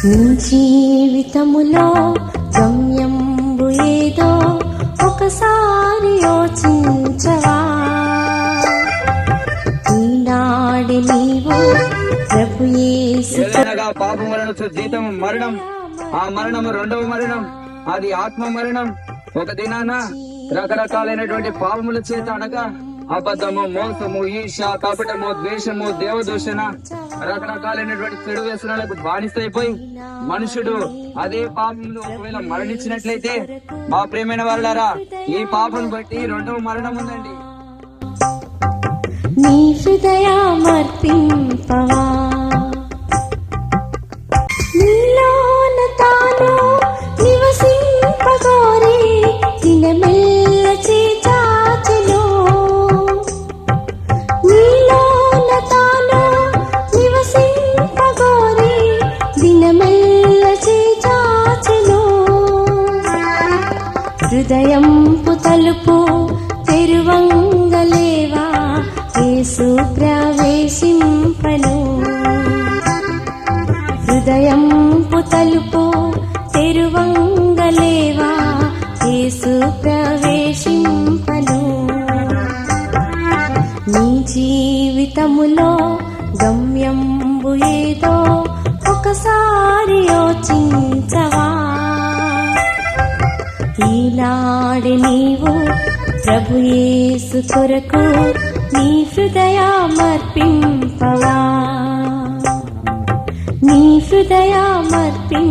నీ జీవితములో గమ్యంబు ఏదో ఒకసారి యోచించవా. ఈనాడు నీవు ప్రభు యేసు పాపములను జీతం మరణం, ఆ మరణము రెండవ మరణం, అది ఆత్మ మరణం. ఒక దినాన రకరకాలైనటువంటి పాపముల చేత అనగా అబద్ధము, మోసము, ఈర్ష, కపటము, ద్వేషము, దేవదూషణ, రకరకాలైనటువంటి చెడు వ్యసనాలకు బానిసైపోయి మనుషుడు అదే పాపంలో ఒకవేళ మరణించినట్లయితే మా ప్రియమైన వాళ్ళారా, ఈ పాపం బట్టి రెండవ మరణం ఉందండి. నీ హృదయమర్పింపవా, నీలోన తాను నివసింపగోరి దినమెల్ల చేచాచెను. నీలోన తాను నివసింపగోరి దినమెల్ల చేచాచెను. హృదయంపు తలుపు తెరువంగలేవా, యేసు ప్రవేశింపను. హృదయంపు తలుపు తెరువంగలేవా, యేసు ప్రవేశింపను. నీ జీవితములో గమ్యంబు ఏదో ఒకసారి యోచించవా. ఈనాడు నీవు ప్రభు యేసు కొరకు నీ హృదయమర్పింపవా, నీ హృదయమర్పింపవా.